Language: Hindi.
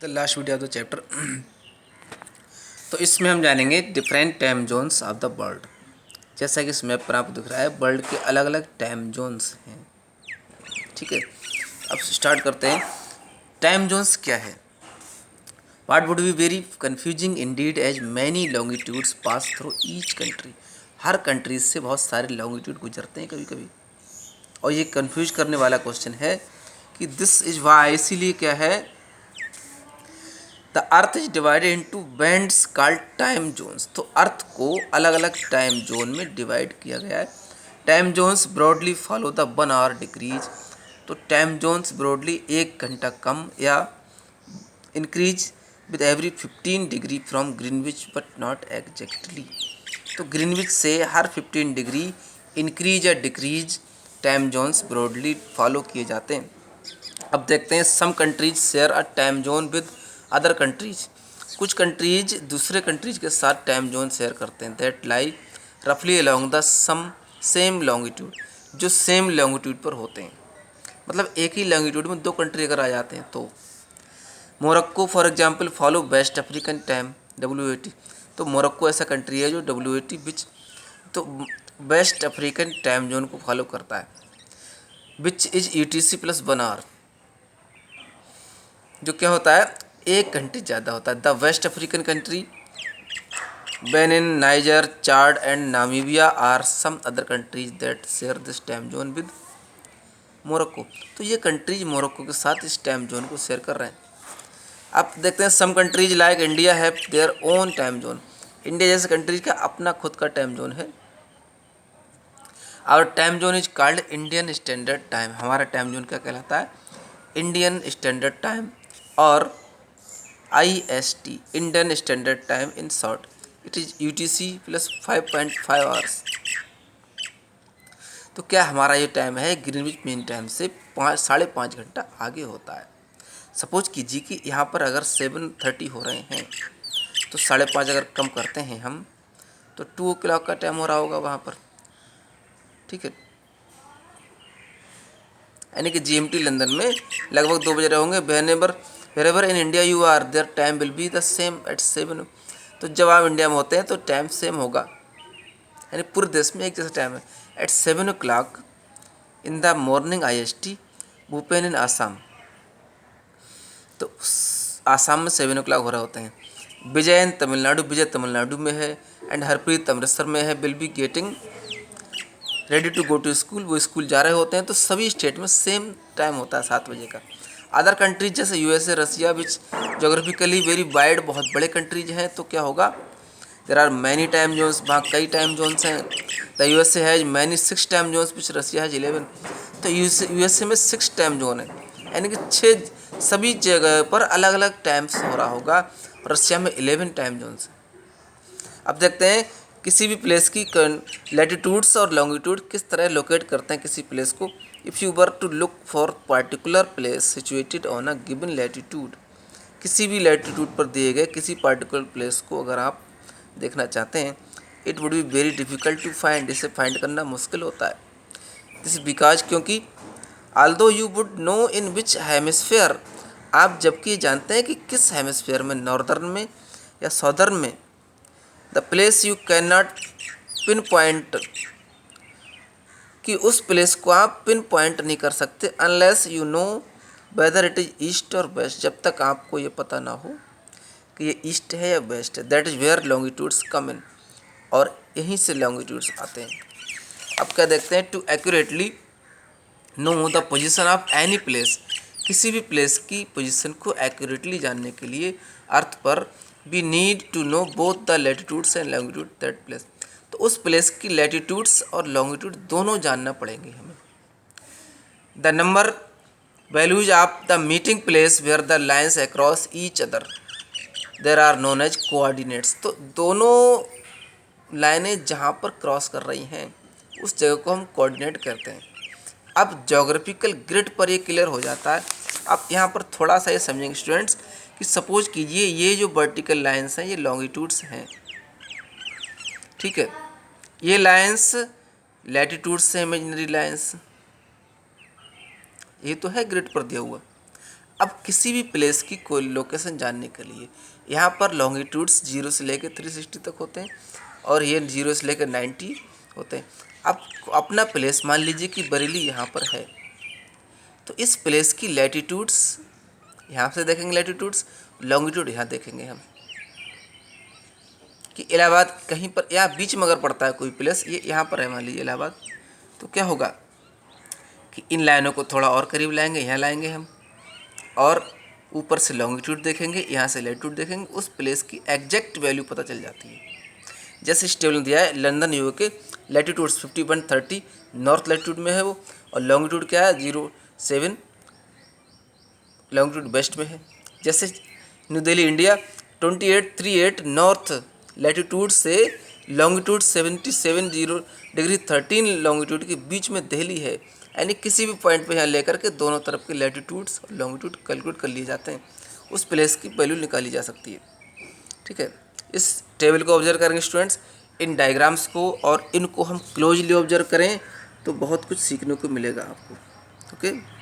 The last video of the chapter. तो इसमें हम जानेंगे different time zones of the world. जैसा कि इस मैप पर आपको दिख रहा है, वर्ल्ड के अलग अलग टाइम जोन्स हैं। ठीक है, अब स्टार्ट करते हैं। टाइम जोन्स क्या है? What would be very confusing indeed as many longitudes pass through each country. हर कंट्रीज से बहुत सारे लॉन्गिट्यूड गुजरते हैं कभी कभी, और ये कन्फ्यूज करने वाला क्वेश्चन है कि दिस इज वाई, इसीलिए क्या है, the earth is divided into bands called time zones. तो अर्थ को अलग अलग टाइम जोन में डिवाइड किया गया है। Time zones broadly follow the 1 hour decrease. तो टाइम जोन्स ब्रॉडली 1 घंटा कम या increase with every 15 degree from Greenwich but not exactly. तो ग्रीनविच से हर 15 degree increase or decrease time zones broadly follow किए जाते हैं। अब देखते हैं, some countries share a time zone with other countries. कुछ कंट्रीज दूसरे कंट्रीज के साथ टाइम जोन शेयर करते हैं दैट लाई रफली along the some same longitude, जो सेम लॉन्गिट्यूड पर होते हैं। मतलब एक ही लॉन्गिट्यूड में दो कंट्री अगर आ जाते हैं तो Morocco for example follow West African time WAT। तो मोरक्को ऐसा कंट्री है जो WAT विच तो वेस्ट अफ्रीकन टाइम जोन को फॉलो करता है, which is UTC plus 1 hour, जो क्या होता है 1 घंटे ज़्यादा होता है। The West African country Benin, Niger, Chad and Namibia are some other countries that share this time zone with Morocco. तो ये कंट्रीज मोरक्को के साथ इस टाइम जोन को शेयर कर रहे हैं। अब देखते हैं, some countries like India have their own time zone. India जैसे कंट्रीज का अपना खुद का टाइम जोन है। Our time zone is called Indian Standard Time. हमारा टाइम जोन क्या कहलाता है? इंडियन स्टैंडर्ड टाइम, और IST Indian Standard Time in short. It is UTC plus 5.5 hours. तो क्या हमारा ये टाइम है ग्रीनविच मीन टाइम से 5.5 घंटा आगे होता है। सपोज कीजिए कि यहाँ पर अगर 7:30 हो रहे हैं, तो 5.5 अगर कम करते हैं हम, तो 2 o'clock का टाइम हो रहा होगा वहाँ पर। ठीक है, यानी कि GMT लंदन में लगभग 2 बज रहे होंगे। Wherever in India you are their time will be the same at 7। तो जब आप इंडिया में होते हैं तो टाइम सेम होगा, यानी पूरे देश में एक जैसा टाइम है। At 7 o'clock in the morning IST Bhupen in Assam. तो आसाम में 7 o'clock हो रहे होते हैं। विजय इन तमिलनाडु, विजय तमिलनाडु में है, एंड हरप्रीत अमृतसर में है, will be getting ready to go to school. वो स्कूल जा रहे होते हैं। तो सभी स्टेट में सेम टाइम होता है 7 बजे का। अदर कंट्रीज जैसे USA, Russia which geographically very wide, बहुत बड़े कंट्रीज हैं, तो क्या होगा, there are many time zones, वहाँ कई टाइम जोन्स हैं। The USA has many 6 time zones which Russia has 11। तो USA में 6 टाइम जोन है, यानी कि 6 सभी जगह पर अलग अलग टाइम्स हो रहा होगा। रसिया में 11 टाइम जोन्स हैं। अब देखते हैं किसी भी प्लेस की लैटिट्यूड्स और लॉन्गिट्यूड किस तरह लोकेट करते हैं किसी प्लेस को। If you were to look for particular place situated on a given latitude, किसी भी लैटिट्यूड पर दिए गए किसी पर्टिकुलर प्लेस को अगर आप देखना चाहते हैं, it would be very difficult to find. इसे फाइंड करना मुश्किल होता है। दिस बिकॉज, क्योंकि although you would know in which hemisphere, आप जबकि जानते हैं कि किस हेमिस्फेयर में, नॉर्दर्न में या सौदर्न में, the place you can not pin point, कि उस प्लेस को आप पिन पॉइंट नहीं कर सकते unless you know whether it is east और वेस्ट, जब तक आपको ये पता ना हो कि ये ईस्ट है या वेस्ट है। दैट इज़ वेयर लॉन्गिट्यूड्स कम इन, और यहीं से लॉन्गिट्यूड्स आते हैं। अब क्या देखते हैं, to accurately know the position of any place, किसी भी प्लेस की पोजीशन को एक्यूरेटली जानने के लिए अर्थ पर we need to know both the latitudes and longitude that place. तो उस प्लेस की लैटिट्यूड्स और लॉन्गिट्यूड दोनों जानना पड़ेंगे हमें। The number values of the meeting place where the lines across each other there are known as coordinates. तो दोनों लाइनें जहाँ पर क्रॉस कर रही हैं उस जगह को हम कोऑर्डिनेट करते हैं। अब जोग्राफिकल ग्रिड पर ये क्लियर हो जाता है। अब यहाँ पर थोड़ा सा ये समझेंगे स्टूडेंट्स कि सपोज कीजिए ये जो वर्टिकल लाइंस हैं ये लॉन्गिट्यूड्स हैं। ठीक है, ये लाइंस लैटिट्यूड्स से इमेजिनरी लाइंस, ये तो है ग्रिड पर दिया हुआ। अब किसी भी प्लेस की कोई लोकेशन जानने के लिए यहाँ पर लॉन्गिट्यूड्स 0 से लेकर 360 तक होते हैं और ये 0 से लेकर 90 होते हैं। अब अपना प्लेस मान लीजिए कि बरेली यहाँ पर है, तो इस प्लेस की लैटिट्यूड्स यहाँ से देखेंगे, लैटिट्यूड्स, लॉन्गिट्यूड यहाँ देखेंगे हम कि इलाहाबाद कहीं पर यहाँ बीच में अगर पड़ता है कोई प्लेस, ये यहाँ पर है मान लीजिए इलाहाबाद, तो क्या होगा कि इन लाइनों को थोड़ा और करीब लाएंगे, यहाँ लाएंगे हम, और ऊपर से लॉन्गिट्यूड देखेंगे, यहाँ से लैटिट्यूड देखेंगे, उस प्लेस की एग्जैक्ट वैल्यू पता चल जाती है। जैसे इस टेबल में दिया है London UK latitudes 5130 north latitude में है वो, और लॉन्गिट्यूड क्या है 07 लॉन्गिट्यूड वेस्ट में है। जैसे new Delhi India 2838 north latitude से लॉन्गिट्यूड 77 डिग्री 13 लॉन्गिट्यूड के बीच में दिल्ली है, यानी किसी भी पॉइंट पे यहाँ लेकर के दोनों तरफ के लैटिट्यूड्स और लॉन्गिट्यूड कैलकुलेट कर लिए जाते हैं, उस प्लेस की वैल्यू निकाली जा सकती है। ठीक है, इस टेबल को ऑब्जर्व करेंगे स्टूडेंट्स, इन डायग्राम्स को, और इनको हम क्लोजली ऑब्जर्व करें तो बहुत कुछ सीखने को मिलेगा आपको। ओके।